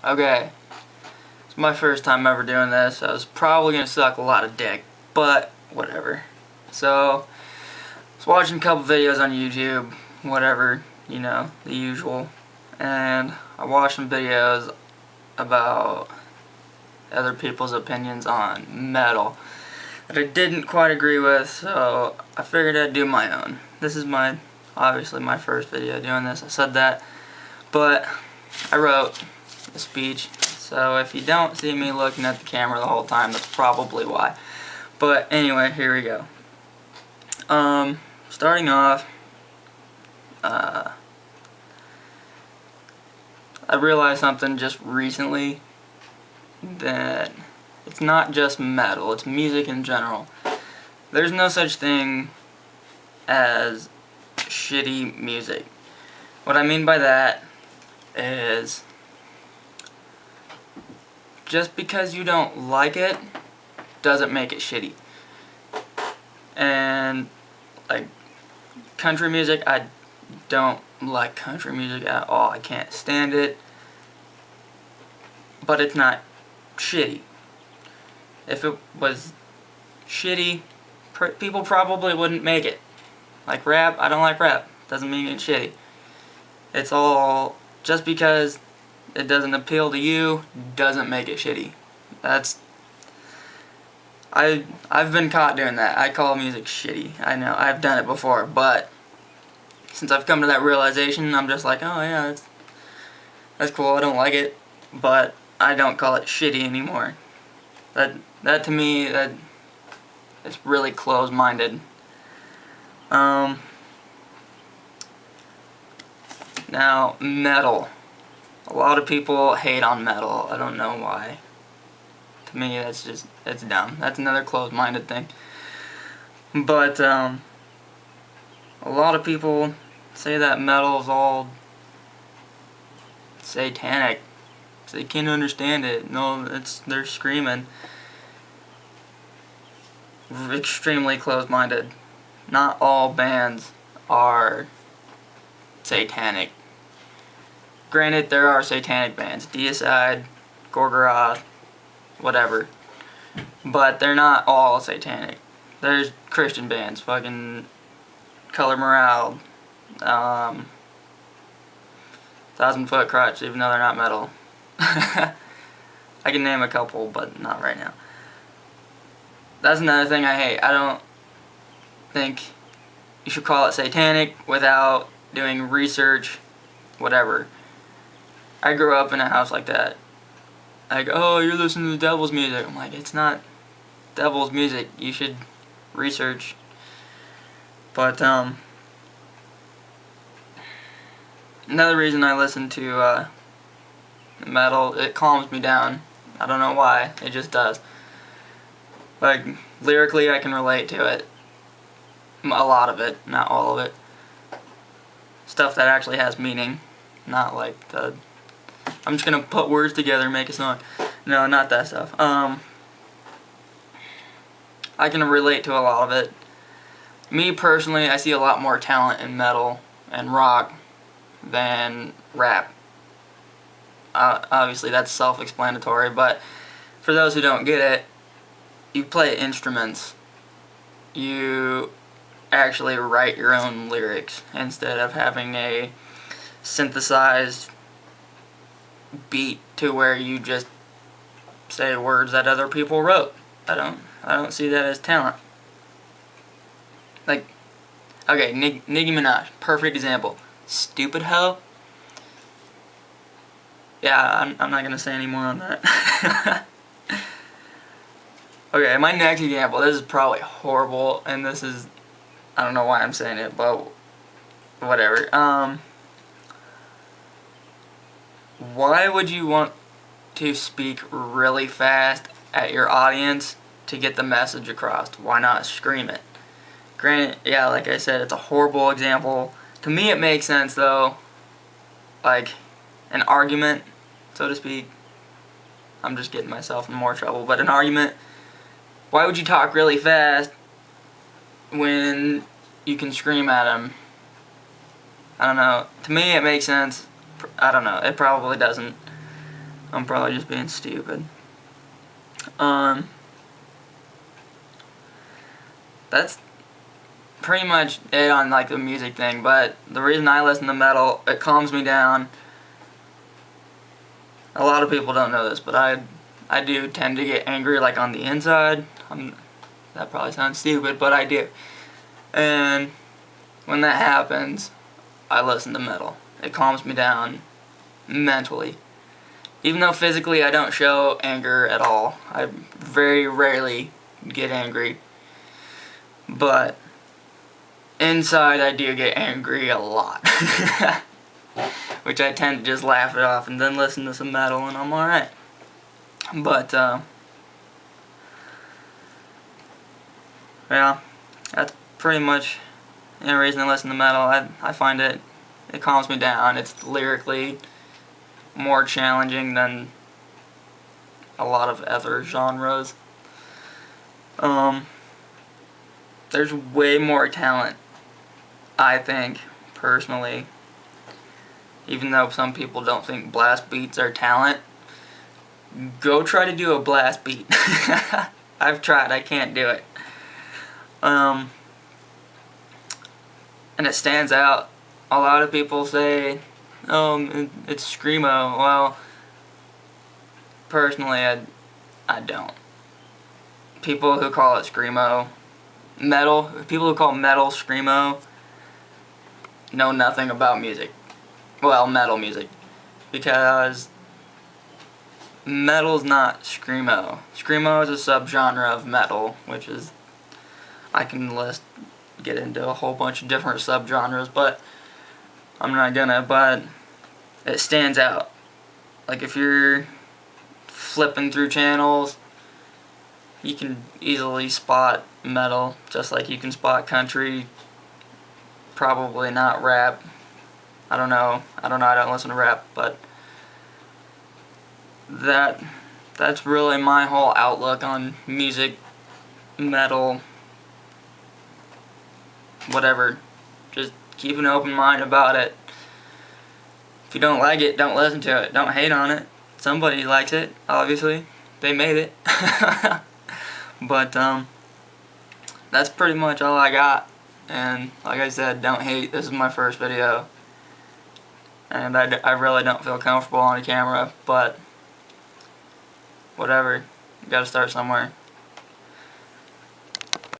Okay, it's my first time ever doing this. I was probably gonna suck a lot of dick, but whatever. So, I was watching a couple videos on YouTube, whatever, you know, the usual. And I watched some videos about other people's opinions on metal that I didn't quite agree with, so I figured I'd do my own. This is obviously my first video doing this, I said that, but I wrote a speech, so if you don't see me looking at the camera the whole time, that's probably why. But anyway, here we go. Starting off, I realized something just recently, that it's not just metal, it's music in general. There's no such thing as shitty music. What I mean by that is, just because you don't like it doesn't make it shitty. And like country music, I don't like country music at all. I can't stand it. But it's not shitty. If it was shitty, people probably wouldn't make it. Like rap, I don't like rap. Doesn't mean it's shitty. It's all, just because it doesn't appeal to you doesn't make it shitty. I've been caught doing that. I call music shitty. I know, I've done it before, but since I've come to that realization, I'm just like, oh yeah, that's cool, I don't like it, but I don't call it shitty anymore. That to me, it's really closed-minded. Now, metal. A lot of people hate on metal. I don't know why. To me, it's dumb. That's another closed-minded thing. But, a lot of people say that metal is all satanic. So they can't understand it. No, they're screaming. Extremely closed-minded. Not all bands are satanic. Granted, there are satanic bands, Deicide, Gorgoroth, whatever, but they're not all satanic. There's Christian bands, fucking Color Morale, 1,000 Foot Crutch, even though they're not metal. I can name a couple, but not right now. That's another thing I hate. I don't think you should call it satanic without doing research, whatever. I grew up in a house like that. Like, oh, you're listening to devil's music. I'm like, it's not devil's music. You should research. But, another reason I listen to, metal, it calms me down. I don't know why. It just does. Like, lyrically, I can relate to it. A lot of it, not all of it. Stuff that actually has meaning. Not like I'm just gonna put words together and make a song. No, not that stuff. I can relate to a lot of it. Me personally, I see a lot more talent in metal and rock than rap. Obviously that's self-explanatory, but for those who don't get it, you play instruments. You actually write your own lyrics instead of having a synthesized beat to where you just say words that other people wrote. I don't see that as talent. Like, okay, Nicki Minaj, perfect example. Stupid hoe. Yeah, I'm not gonna say any more on that. Okay, my next example, this is probably horrible, and this is, I don't know why I'm saying it, but whatever. Why would you want to speak really fast at your audience to get the message across? Why not scream it? Granted, yeah, like I said, it's a horrible example. To me it makes sense though. Like, an argument, so to speak. I'm just getting myself in more trouble, but an argument, why would you talk really fast when you can scream at them? I don't know. To me it makes sense. I don't know. It probably doesn't. I'm probably just being stupid. That's pretty much it on like the music thing, but the reason I listen to metal, it calms me down. A lot of people don't know this, but I do tend to get angry like on the inside. That probably sounds stupid, but I do. And when that happens, I listen to metal. It calms me down mentally. Even though physically I don't show anger at all. I very rarely get angry. But inside I do get angry a lot. Which I tend to just laugh it off and then listen to some metal and I'm alright. But, yeah, that's pretty much the reason I listen to metal. I find it calms me down. It's lyrically more challenging than a lot of other genres. There's way more talent, I think, personally. Even though some people don't think blast beats are talent, go try to do a blast beat. I've tried, I can't do it. And it stands out. A lot of people say, oh, it's screamo. Well, personally, I don't. People who call it screamo, people who call metal screamo know nothing about music. Well, metal music. Because metal's not screamo. Screamo is a subgenre of metal, which is, I can get into a whole bunch of different subgenres, but I'm not gonna, but it stands out. Like if you're flipping through channels, you can easily spot metal, just like you can spot country, probably not rap. I don't know, I don't listen to rap, but that's really my whole outlook on music, metal, whatever. Just keep an open mind about it. If you don't like it, don't listen to it. Don't hate on it. Somebody likes it, obviously. They made it. But, that's pretty much all I got. And, like I said, don't hate. This is my first video. And I really don't feel comfortable on a camera, but whatever. You gotta start somewhere.